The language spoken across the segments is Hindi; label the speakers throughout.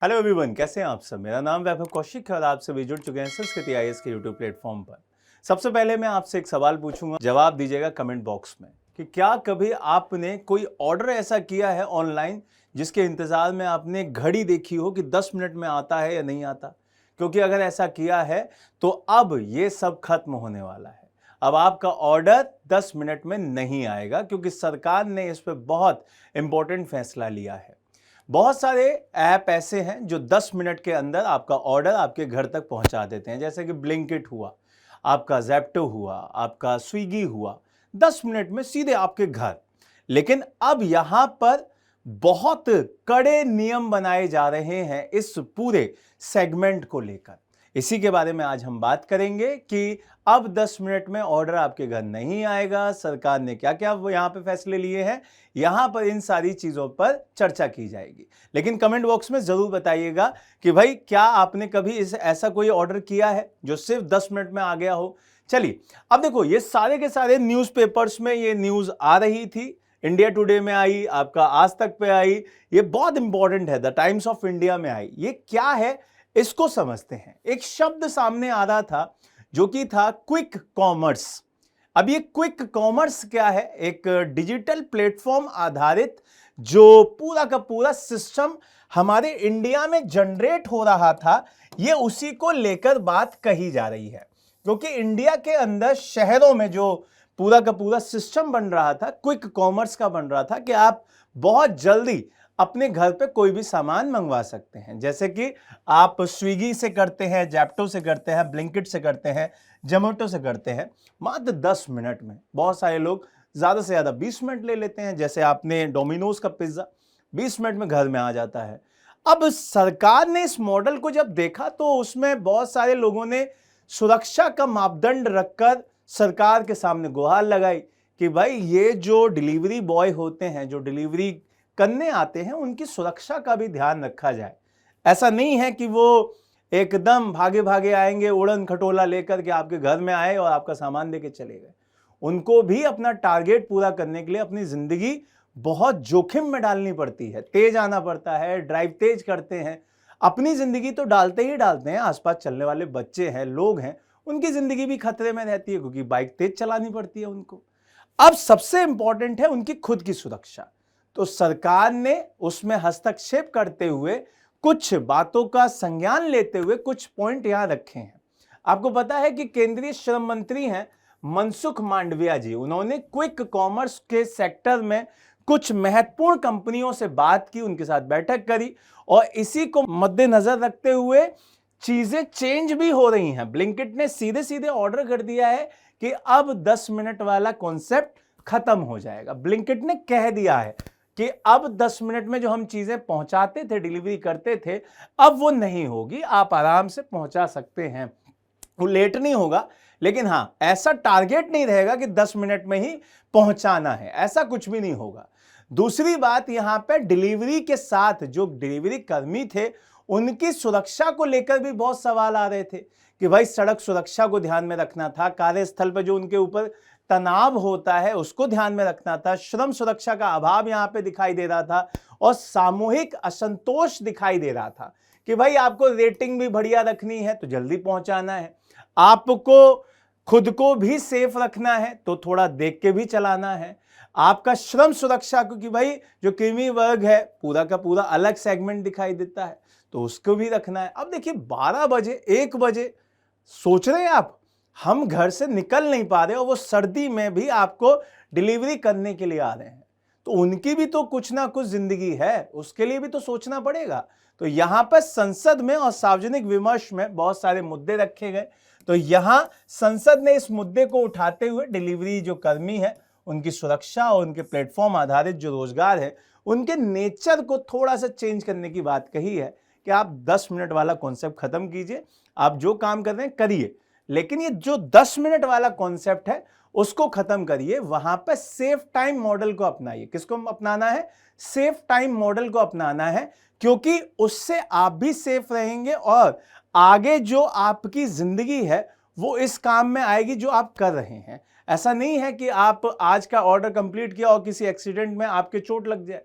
Speaker 1: हेलो एवरीवन, कैसे हैं आप सब। मेरा नाम वैभव कौशिक है और आप सभी जुड़ चुके हैं संस्कृति आईएएस के यूट्यूब प्लेटफॉर्म पर। सबसे पहले मैं आपसे एक सवाल पूछूंगा, जवाब दीजिएगा कमेंट बॉक्स में कि क्या कभी आपने कोई ऑर्डर ऐसा किया है ऑनलाइन जिसके इंतजार में आपने घड़ी देखी हो कि 10 मिनट में आता है या नहीं आता। क्योंकि अगर ऐसा किया है तो अब ये सब खत्म होने वाला है। अब आपका ऑर्डर 10 मिनट में नहीं आएगा क्योंकि सरकार ने इस पर बहुत इंपॉर्टेंट फैसला लिया है। बहुत सारे ऐप ऐसे हैं जो 10 मिनट के अंदर आपका ऑर्डर आपके घर तक पहुंचा देते हैं, जैसे कि ब्लिंकिट हुआ, आपका ज़ेप्टो हुआ, आपका स्विगी हुआ, 10 मिनट में सीधे आपके घर। लेकिन अब यहां पर बहुत कड़े नियम बनाए जा रहे हैं इस पूरे सेगमेंट को लेकर। इसी के बारे में आज हम बात करेंगे कि अब 10 मिनट में ऑर्डर आपके घर नहीं आएगा, सरकार ने क्या क्या यहां पे फैसले लिए हैं, यहां पर इन सारी चीजों पर चर्चा की जाएगी। लेकिन कमेंट बॉक्स में जरूर बताइएगा कि भाई क्या आपने कभी ऐसा कोई ऑर्डर किया है जो सिर्फ 10 मिनट में आ गया हो। चलिए, अब देखो, ये सारे के सारे न्यूज़पेपर्स में ये न्यूज आ रही थी। इंडिया टुडे में आई, आपका आज तक पे आई, ये बहुत इंपॉर्टेंट है, द टाइम्स ऑफ इंडिया में आई। ये क्या है इसको समझते हैं। एक शब्द सामने आ रहा था जो कि था क्विक कॉमर्स। अब ये क्विक कॉमर्स क्या है? एक डिजिटल प्लेटफॉर्म आधारित जो पूरा का पूरा सिस्टम हमारे इंडिया में जनरेट हो रहा था, ये उसी को लेकर बात कही जा रही है। क्योंकि इंडिया के अंदर शहरों में जो पूरा का पूरा सिस्टम बन रहा था, क्विक कॉमर्स का बन रहा था कि आप बहुत जल्दी अपने घर पे कोई भी सामान मंगवा सकते हैं। जैसे कि आप स्विगी से करते हैं, ज़ेप्टो से करते हैं, ब्लिंकिट से करते हैं, जोमैटो से करते हैं, मात्र 10 मिनट में। बहुत सारे लोग ज़्यादा से ज़्यादा 20 मिनट ले लेते हैं। जैसे आपने डोमिनोज का पिज्ज़ा 20 मिनट में घर में आ जाता है। अब सरकार ने इस मॉडल को जब देखा तो उसमें बहुत सारे लोगों ने सुरक्षा का मापदंड रखकर सरकार के सामने गुहार लगाई कि भाई ये जो डिलीवरी बॉय होते हैं, जो डिलीवरी करने आते हैं, उनकी सुरक्षा का भी ध्यान रखा जाए। ऐसा नहीं है कि वो एकदम भागे भागे आएंगे उड़न खटोला लेकर के आपके घर में आए और आपका सामान लेके चले गए। उनको भी अपना टारगेट पूरा करने के लिए अपनी जिंदगी बहुत जोखिम में डालनी पड़ती है, तेज आना पड़ता है, ड्राइव तेज करते हैं, अपनी जिंदगी तो डालते ही डालते हैं, आसपास चलने वाले बच्चे हैं, लोग हैं, उनकी जिंदगी भी खतरे में रहती है क्योंकि बाइक तेज चलानी पड़ती है उनको। अब सबसे इंपॉर्टेंट है उनकी खुद की सुरक्षा। तो सरकार ने उसमें हस्तक्षेप करते हुए कुछ बातों का संज्ञान लेते हुए कुछ पॉइंट यहां रखे हैं। आपको पता है कि केंद्रीय श्रम मंत्री हैं मनसुख मांडविया जी, उन्होंने क्विक कॉमर्स के सेक्टर में कुछ महत्वपूर्ण कंपनियों से बात की, उनके साथ बैठक करी और इसी को मद्देनजर रखते हुए चीजें चेंज भी हो रही हैं। ब्लिंकिट ने सीधे सीधे ऑर्डर कर दिया है कि अब 10 मिनट वाला कॉन्सेप्ट खत्म हो जाएगा। ब्लिंकिट ने कह दिया है कि अब 10 मिनट में जो हम चीजें पहुंचाते थे, डिलीवरी करते थे, अब वो नहीं होगी, आप आराम से पहुंचा सकते हैं, वो लेट नहीं होगा। लेकिन हां, ऐसा टारगेट नहीं रहेगा कि 10 मिनट में ही पहुंचाना है, ऐसा कुछ भी नहीं होगा। दूसरी बात, यहां पे डिलीवरी के साथ जो डिलीवरी कर्मी थे उनकी सुरक्षा को लेकर भी बहुत सवाल आ रहे थे कि भाई सड़क सुरक्षा को ध्यान में रखना था, कार्यस्थल पर जो उनके ऊपर तनाव होता है उसको ध्यान में रखना था, श्रम सुरक्षा का अभाव यहां पे दिखाई दे रहा था और सामूहिक असंतोष दिखाई दे रहा था कि भाई आपको रेटिंग भी बढ़िया रखनी है तो जल्दी पहुंचाना है, आपको खुद को भी सेफ रखना है तो थोड़ा देख के भी चलाना है, आपका श्रम सुरक्षा, क्योंकि भाई जो क्रीमी वर्ग है पूरा का पूरा अलग सेगमेंट दिखाई देता है तो उसको भी रखना है। अब देखिए 12 बजे 1 बजे सोच रहे हैं आप, हम घर से निकल नहीं पा रहे और वो सर्दी में भी आपको डिलीवरी करने के लिए आ रहे हैं, तो उनकी भी तो कुछ ना कुछ जिंदगी है, उसके लिए भी तो सोचना पड़ेगा। तो यहां पर संसद में और सार्वजनिक विमर्श में बहुत सारे मुद्दे रखे गए। तो यहां संसद ने इस मुद्दे को उठाते हुए डिलीवरी जो कर्मी है उनकी सुरक्षा और उनके प्लेटफॉर्म आधारित जो रोजगार है उनके नेचर को थोड़ा सा चेंज करने की बात कही है कि आप 10 मिनट वाला कॉन्सेप्ट खत्म कीजिए, आप जो काम कर रहे हैं करिए, लेकिन ये जो 10 मिनट वाला कॉन्सेप्ट है उसको खत्म करिए। वहां पर सेफ टाइम मॉडल को अपनाइए। किसको अपनाना है? सेफ टाइम मॉडल को अपनाना है, क्योंकि उससे आप भी सेफ रहेंगे और आगे जो आपकी जिंदगी है वो इस काम में आएगी जो आप कर रहे हैं। ऐसा नहीं है कि आप आज का ऑर्डर कंप्लीट किया और किसी एक्सीडेंट में आपके चोट लग जाए,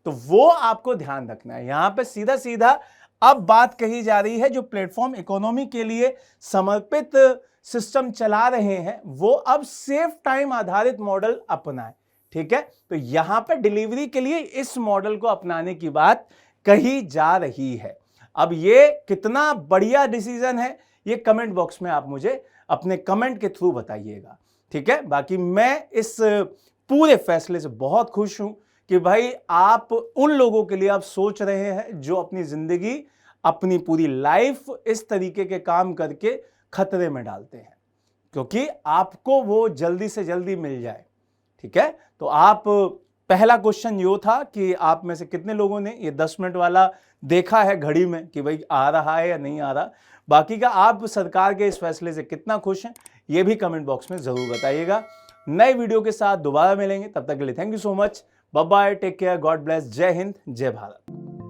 Speaker 1: तो वो आपको ध्यान रखना है। यहां पे सीधा सीधा अब बात कही जा रही है जो प्लेटफॉर्म इकोनॉमी के लिए समर्पित सिस्टम चला रहे हैं वो अब सेफ टाइम आधारित मॉडल अपनाएं। ठीक है, तो यहां पर डिलीवरी के लिए इस मॉडल को अपनाने की बात कही जा रही है। अब ये कितना बढ़िया डिसीजन है ये कमेंट बॉक्स में आप मुझे अपने कमेंट के थ्रू बताइएगा। ठीक है, बाकी मैं इस पूरे फैसले से बहुत खुश हूं कि भाई आप उन लोगों के लिए आप सोच रहे हैं जो अपनी जिंदगी, अपनी पूरी लाइफ इस तरीके के काम करके खतरे में डालते हैं, क्योंकि आपको वो जल्दी से जल्दी मिल जाए। ठीक है, तो आप, पहला क्वेश्चन यो था कि आप में से कितने लोगों ने ये 10 मिनट वाला देखा है घड़ी में कि भाई आ रहा है या नहीं आ रहा। बाकी का आप सरकार के इस फैसले से कितना खुश हैं ये भी कमेंट बॉक्स में जरूर बताइएगा। नए वीडियो के साथ दोबारा मिलेंगे, तब तक के लिए thank you so much, bye bye, take care, God bless, जय हिंद, जय भारत।